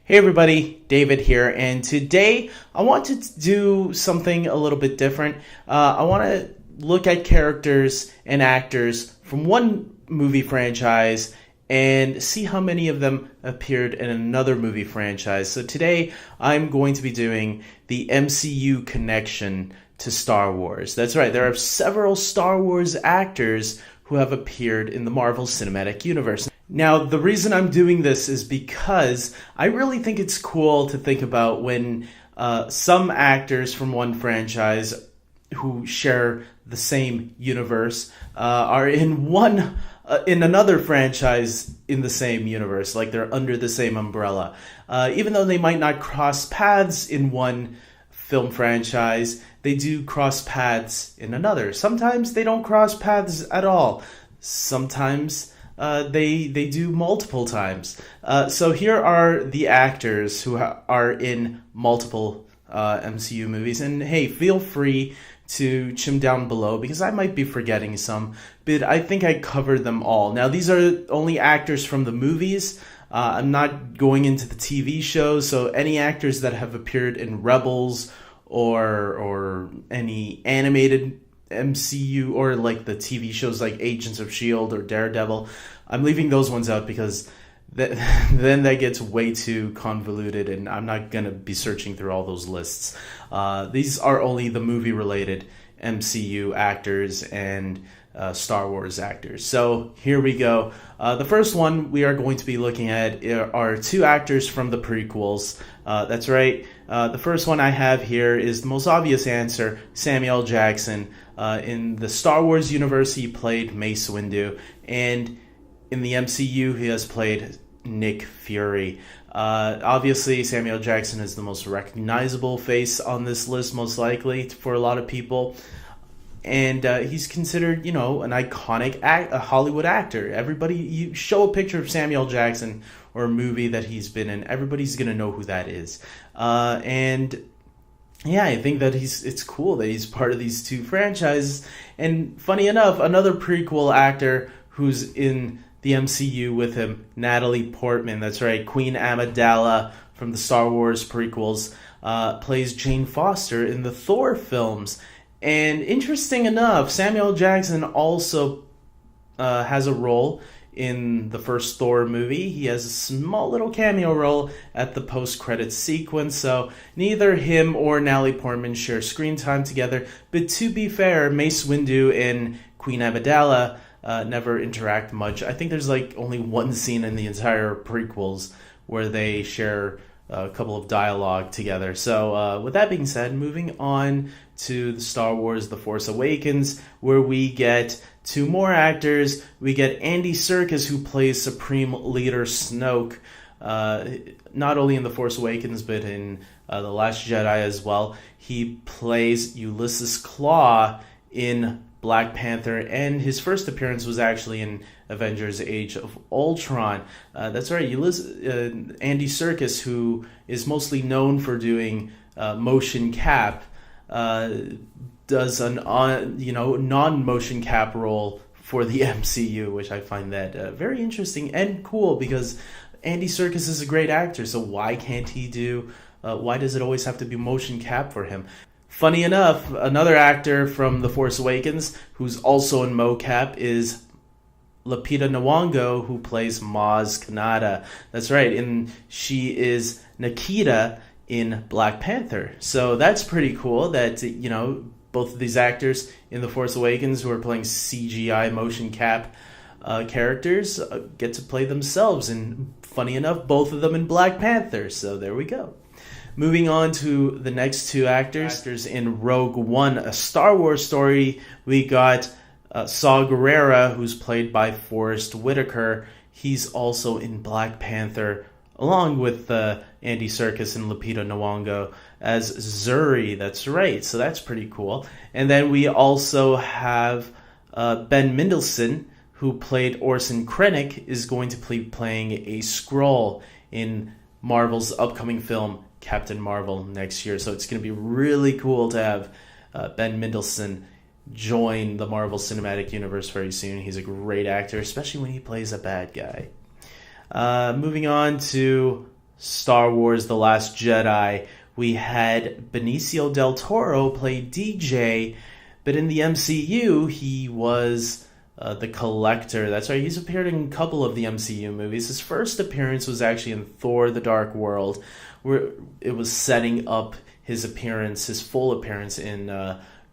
Hey everybody, David here, and today I wanted to do something a little bit different. I want to look at characters and actors from one movie franchise and see how many of them appeared in another movie franchise. So today I'm going to be doing the MCU connection to Star Wars. That's right, there are several Star Wars actors who have appeared in the Marvel Cinematic Universe. Now, the reason I'm doing this is because I really think it's cool to think about when some actors from one franchise who share the same universe are in another franchise in the same universe, like they're under the same umbrella. Even though they might not cross paths in one film franchise, they do cross paths in another. Sometimes they don't cross paths at all. Sometimes they do multiple times. So here are the actors who are in multiple MCU movies. And hey, feel free to chime down below because I might be forgetting some, but I think I covered them all. Now, these are only actors from the movies. I'm not going into the TV shows, so any actors that have appeared in Rebels or any animated MCU or like the TV shows like Agents of S.H.I.E.L.D. or Daredevil, I'm leaving those ones out because then that gets way too convoluted and I'm not going to be searching through all those lists. These are only the movie-related MCU actors and Star Wars actors. So here we go. The first one we are going to be looking at are two actors from the prequels. That's right. The first one I have here is the most obvious answer, Samuel Jackson. In the Star Wars universe, he played Mace Windu, and in the MCU, he has played Nick Fury. Obviously, Samuel Jackson is the most recognizable face on this list, most likely, for a lot of people. And he's considered, an iconic a Hollywood actor. Everybody, you show a picture of Samuel Jackson or a movie that he's been in, everybody's going to know who that is. And yeah, I think that it's cool that he's part of these two franchises. And funny enough, another prequel actor who's in the MCU with him, Natalie Portman, that's right, Queen Amidala from the Star Wars prequels, plays Jane Foster in the Thor films. And interesting enough, Samuel Jackson also has a role in the first Thor movie. He has a small little cameo role at the post-credits sequence, so neither him or Natalie Portman share screen time together. But to be fair, Mace Windu and Queen Amidala never interact much. I think there's like only one scene in the entire prequels where they share a couple of dialogue together. So with that being said, moving on to the Star Wars The Force Awakens, where we get two more actors. We get Andy Serkis, who plays Supreme Leader Snoke, not only in The Force Awakens, but in The Last Jedi as well. He plays Ulysses Klaue in Black Panther, and his first appearance was actually in Avengers Age of Ultron. That's right, Andy Serkis, who is mostly known for doing motion cap, does an non-motion cap role for the MCU, which I find that very interesting and cool because Andy Serkis is a great actor, so why can't he do, why does it always have to be motion cap for him? Funny enough, another actor from The Force Awakens who's also in mocap is Lupita Nyong'o, who plays Maz Kanata. That's right, and she is Nikita in Black Panther. So that's pretty cool that, both of these actors in The Force Awakens who are playing CGI motion cap characters get to play themselves. And funny enough, both of them in Black Panther. So there we go. Moving on to the next two actors in Rogue One, a Star Wars story, we got Saw Gerrera, who's played by Forrest Whitaker. He's also in Black Panther, along with Andy Serkis and Lupita Nyong'o as Zuri. That's right, so that's pretty cool. And then we also have Ben Mendelsohn, who played Orson Krennic, is going to be playing a Skrull in Marvel's upcoming film Captain Marvel next year. So it's going to be really cool to have Ben Mendelsohn join the Marvel Cinematic Universe very soon. He's a great actor, especially when he plays a bad guy. Moving on to Star Wars The Last Jedi, we had Benicio del Toro play DJ, but in the MCU, he was the Collector. That's right, he's appeared in a couple of the MCU movies. His first appearance was actually in Thor The Dark World, where it was setting up his appearance, his full appearance in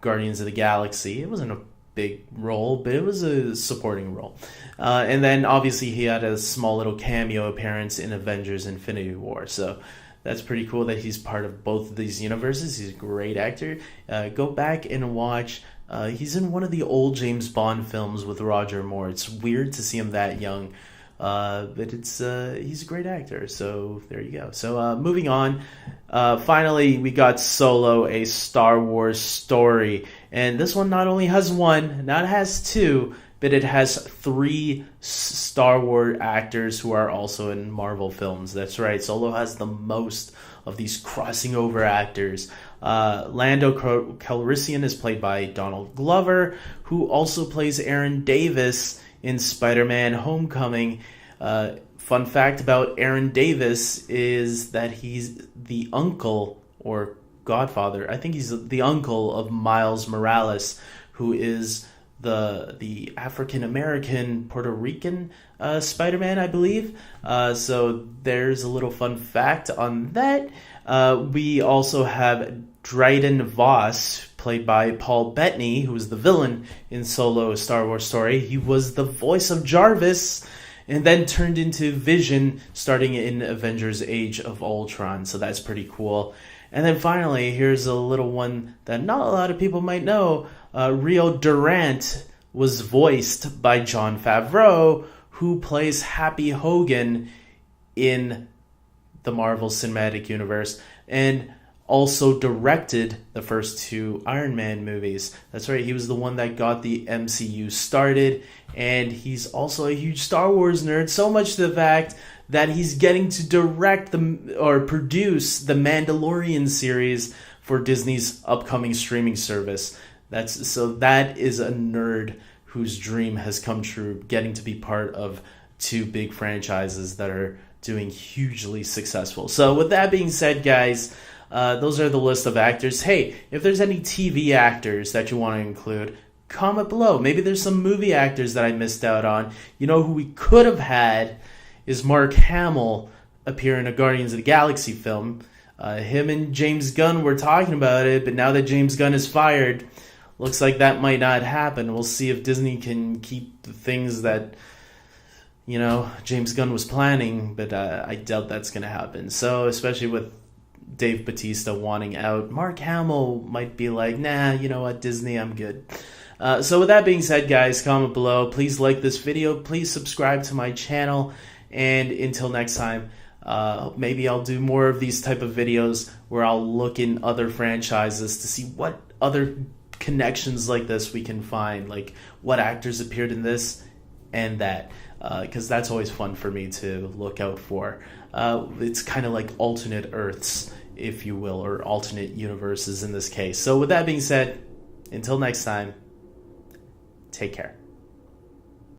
Guardians of the Galaxy. It wasn't a big role, but it was a supporting role. And then obviously he had a small little cameo appearance in Avengers Infinity War. So that's pretty cool that he's part of both of these universes. He's a great actor. Go back and watch. He's in one of the old James Bond films with Roger Moore. It's weird to see him that young. But he's a great actor, so there you go. So moving on, finally we got Solo, a Star Wars story, and this one not only has one, not it has two, but it has three Star Wars actors who are also in Marvel films. That's right, Solo has the most of these crossing over actors. Lando Calrissian is played by Donald Glover, who also plays Aaron Davis in Spider-Man Homecoming. Fun fact about Aaron Davis is that he's the uncle or godfather. I think he's the uncle of Miles Morales, who is the African-American Puerto Rican Spider-Man, I believe. So there's a little fun fact on that. We also have Dryden Voss, played by Paul Bettany, who was the villain in Solo, a Star Wars story. He was the voice of Jarvis, and then turned into Vision starting in Avengers Age of Ultron. So that's pretty cool. And then finally, here's a little one that not a lot of people might know. Rio Durant was voiced by Jon Favreau, who plays Happy Hogan in the Marvel Cinematic Universe, and also directed the first two Iron Man movies. That's right, he was the one that got the MCU started, and he's also a huge Star Wars nerd, so much to the fact that he's getting to direct or produce the Mandalorian series for Disney's upcoming streaming service. That is a nerd whose dream has come true, getting to be part of two big franchises that are doing hugely successful. So with that being said, guys, those are the list of actors. Hey, if there's any TV actors that you want to include, comment below. Maybe there's some movie actors that I missed out on. You know who we could have had is Mark Hamill appear in a Guardians of the Galaxy film. Him and James Gunn were talking about it, but now that James Gunn is fired, looks like that might not happen. We'll see if Disney can keep the things that, you know, James Gunn was planning, but I doubt that's going to happen. So, especially with Dave Bautista wanting out, Mark Hamill might be like, nah, you know what, Disney, I'm good. So with that being said, guys, comment below. Please like this video. Please subscribe to my channel. And until next time, maybe I'll do more of these type of videos where I'll look in other franchises to see what other connections like this we can find, like what actors appeared in this and that, because that's always fun for me to look out for. It's kind of like alternate Earths, if you will, or alternate universes in this case. So with that being said, until next time, take care.